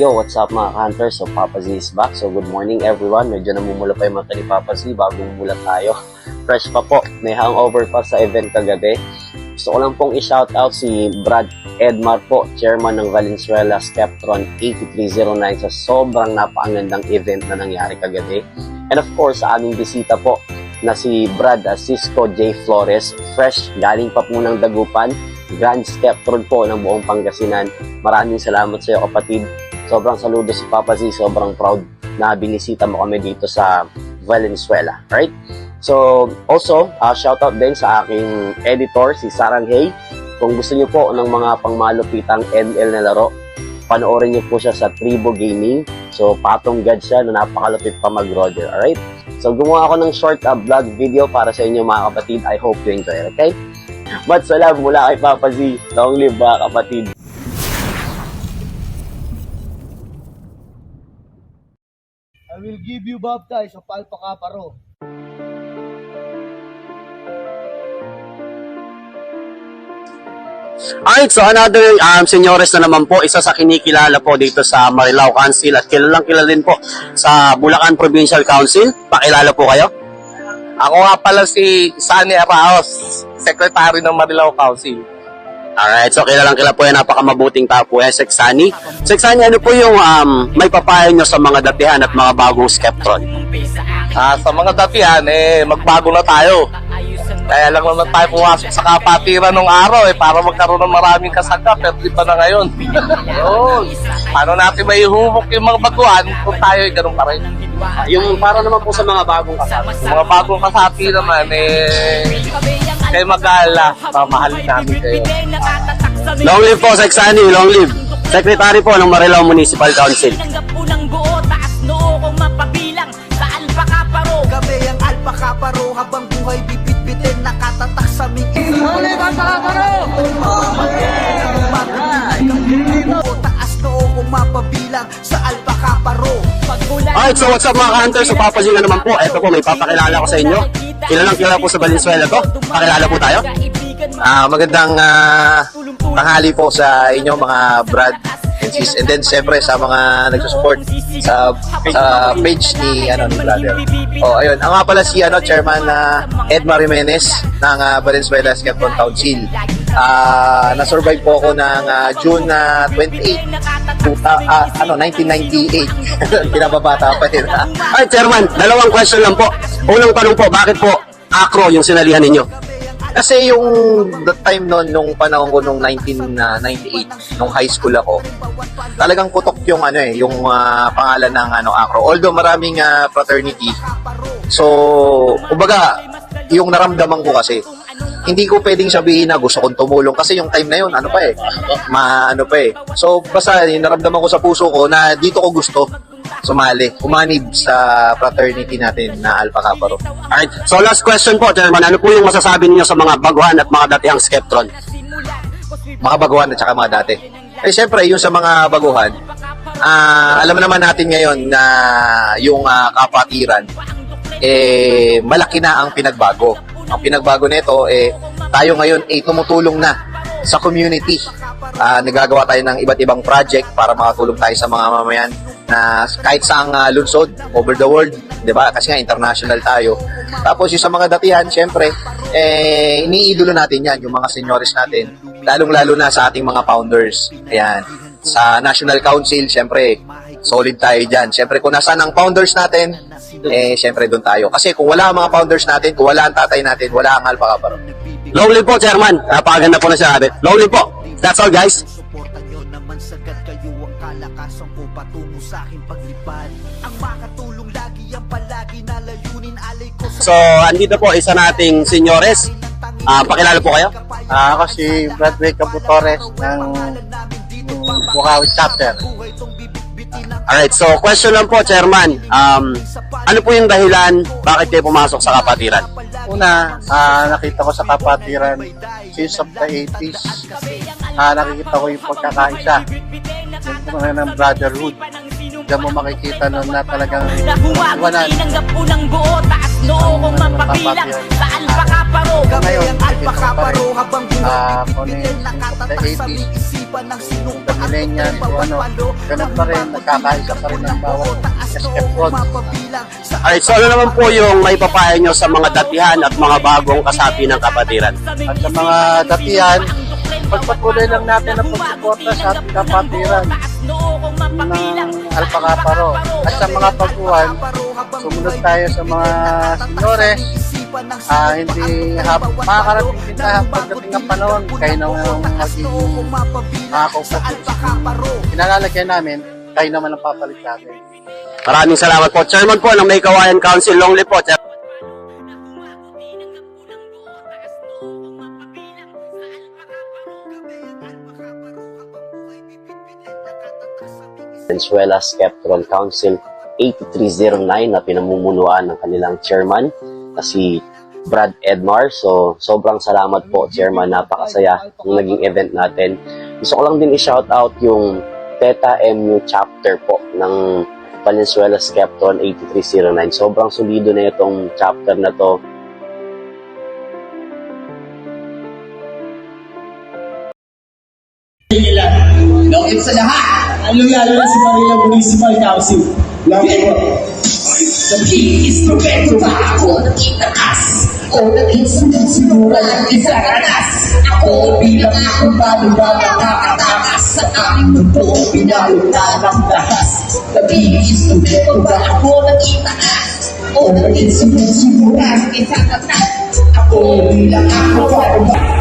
Yo, what's up mga hunters? So, Papa Z is back. So, good morning everyone. Medyo namumula pa yung mata ni Papa Z bago mumulat tayo. Fresh pa po. May hangover pa sa event kagabi. Gusto ko lang pong i-shoutout si Brad Edmar po, chairman ng Valenzuela Skeptron 8309 sa sobrang napakagandang event na nangyari kagabi. And of course, sa aming bisita po na si Brad Cisco J. Flores, fresh, galing pa po ng Dagupan, Grand Skeptron po ng buong Pangasinan. Maraming salamat sa iyo kapatid. Sobrang saludo si Papa Z, sobrang proud na binisita mo kami dito sa Valenzuela. Right? So, also, shoutout din sa aking editor, si Sarang Hay. Kung gusto niyo po ng mga pangmalupitang ML na laro, panoorin niyo po siya sa Tribo Gaming. So, patong god siya na napakalupit pa mag-Roger. Alright? So, gumawa ako ng short vlog video para sa inyo mga kapatid. I hope you enjoy it, okay? But salam mula kay Papa Z. Long live mga kapatid. I will give you baptize of Alpha Kappa Rho. Alright, so another senyores na naman po, isa sa kinikilala po dito sa Marilao Council at kilalang kilala din po sa Bulacan Provincial Council. Pakilala po kayo. Ako nga pala si Sunny Araos, Secretary ng Marilao Council. Alright, so kilalang kilala po yan, napakamabuting tao po yan, Sek Sunny. Sek Sunny, ano po yung may papayo nyo sa mga datihan at mga bagong Skeptron? Sa mga datihan, magbago na tayo. Kaya lang naman tayo pumasok sa kapatiran nung araw para magkaroon ng maraming kasangka, pero di pa na ngayon. Paano natin may humok yung mga baguhan kung tayo ay ganun pa rin? Yung para naman po sa mga bagong kasama. Yung mga bagong kasati naman, kayo mag-aala, mamahalin namin kayo. Long live po, Sek Sunny, long live. Secretary po ng Marilao Municipal Council. Gabi ang Alpha Kappa Rho, habang buhay bibit-bitin nakatatak sa mingin. Ulit ang Alpha Kappa Rho! Taas noo kung mapabilang sa Alpha Kappa Rho. Alright, so what's up mga hunters? So Papa Z na naman po. Ito po, may papakilala ko sa inyo. Kilalang kilala po sa Valenzuela to. Pakilala po tayo. Magandang tanghali po sa inyo mga Brad and then siyempre sa mga nagsusupport sa page ni brother. Ayun, ang nga pala si Chairman Edmar Jimenez ng Valenzuela Skeptron Council. Na-survive po ako ng June 28, 1998. Pinababata pa rin. Alright, Chairman, dalawang question lang po. Unang tanong po, bakit po acro yung sinalihan ninyo? Kasi yung that time nung panahon ko nung 1998, nung high school ako, talagang putok yung yung pangalan ng acro. Although maraming fraternity. So, kumbaga, yung naramdaman ko kasi, hindi ko pwedeng sabihin na gusto kong tumulong kasi yung time na yun, So, basta yung naramdaman ko sa puso ko na dito ko gusto sumali, umanib sa fraternity natin na Alpha Kappa Rho. Alright, so last question po, Chairman. Ano po yung masasabi niyo sa mga baguhan at mga datihang Skeptron? Mga baguhan at saka mga dati. Siyempre, yung sa mga baguhan, alam naman natin ngayon na yung kapatiran, malaki na ang pinagbago. Ang pinagbago nito, tayo ngayon tumutulong na sa community. Nagagawa tayo ng iba't ibang project para makatulong tayo sa mga mamayan na kahit saang lungsod, over the world, di ba? Kasi nga international tayo. Tapos yung sa mga datihan, syempre, iniidolo natin yan, yung mga seniors natin, lalong-lalo na sa ating mga founders. Ayan. Sa National Council, syempre, solid tayo dyan. Syempre, kung nasaan ang founders natin, syempre doon tayo. Kasi kung wala ang mga founders natin, kung wala ang tatay natin, wala ang Alpha Kappa Rho. Long live po, Chairman. Napakaganda po na sinabi. Long live po. That's all, guys. Suportan nyo naman sagad kayo ang kalakasan ko patungo sa aking paglipad. Ang makatulong lagi ang palagi na layunin alay ko So, sa andito po isa nating senyores. Pakilala po kayo. Ako si Bradway Caputores ng Bukawi Chapter. Alright, so question lang po, Chairman. Ano po yung dahilan bakit kayo pumasok sa kapatiran? Una, nakita ko sa kapatiran since of the 80s. Nakikita ko yung pagkakaisa ng brotherhood. Diyan mo makikita nun na talagang na humagod, tinanggap po ng buo, taas noo kong mapabilang sa alpakaparo. Ngayon, Ang alpakaparo nakikita habang ko pa rin, buhay kung ano bibigyan yung nakatatak sa 80s, isipan ng sinumpa the millennials, kung ano, ganun pa rin, nagkakaisa pa rin ang bawat SK-Prod. Alright, so ano naman po yung may papayo nyo sa mga datihan at mga bagong kasapi ng kapatiran? At sa mga datihan, pagpatuloy lang natin ang pagsuporta sa ating kapatiran ng alpakaparo. At sa mga baguhan, sumunod tayo sa mga senyores. Hindi makakarating din tayo pagdating ng panahon, kayo naman ang magiging makakaupo. Kinalalagyan namin, kayo naman ang papalit natin. Maraming salamat po. Chairman po ng May Kawayan Council, Longli po. Venezuela Skeptron Council 8309 na pinamumunuan ng kanilang chairman na si Brad Edmar. So, sobrang salamat po, Chairman. Napakasaya ng naging event natin. Gusto ko lang din i-shoutout yung Theta MU chapter po ng Venezuela Skeptron 8309. Sobrang solido na itong chapter na to. Lokit sa lahat, lalo-lalo na si Manila Municipal Council. Lagi mo. Sa instrumento ba ako nakitakas? O naging sumusimura ng isang anas? Ako bilang akong bago-bago nakakatakas sa aming mundo, pinalula ng lahas. Naging instrumento ba ako nakitakas? O naging sumusimura ng isang anas? Ako bilang akong bago-bago.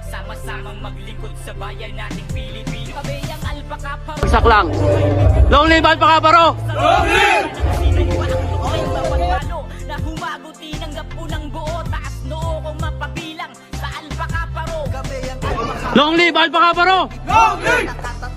Sama-samang maglingkod sa bayan nating Pilipino. Kami ang alpakaparo. Isak lang. Long live Alpakaparo! Na humago tinanggap ko ng buo. Taas noo kong mapabilang sa alpakaparo. Kami ang Long live Alpakaparo!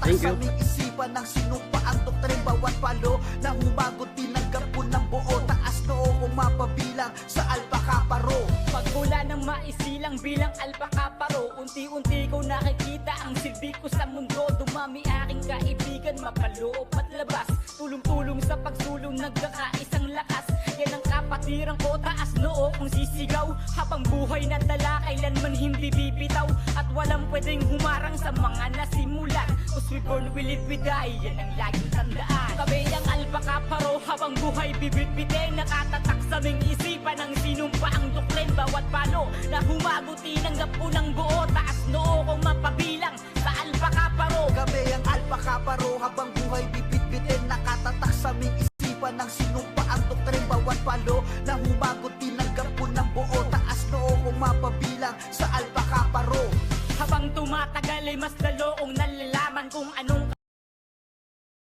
Thank you. Isipan ng sinumpa ang doktrin bawat palo na humagot tinanggap ko ng buo. Taas noo kong mapabilang sa alpakaparo. Pagmula ng maisilang bilang alpakaparo, unti-unti ko nakikita ang silbi ko sa mundo. Dumami aking kaibigan, mapaloob at labas. Tulong-tulong sa pagsulong, nagkakaisang lakas. Yan ang kapatiran ko, taas noo kung sisigaw. Habang buhay na dala, kailanman hindi bibitaw. At walang pwedeng humarang sa mga nasimulan. Cause we born, we live, we die, yan ang laging tandaan. Kami ang alpakaparo, habang buhay bibit-bitin. Nakatatak sa aming isipan ang sinumpa ang doktrin bawat palo. Na humago tinanggap ko ng buo. Taas noo kong mapabilang sa alpakaparo. Kami ang alpakaparo habang buhay bibit-bitin. Nakatatak sa aming isipan ng sinumpa ang doktrin bawat palo. Na humagot tinanggap ko ng buo. Taas noo kong mapabilang sa alpakaparo. Habang tumatagal ay mas lalo kong nalalaman kung anong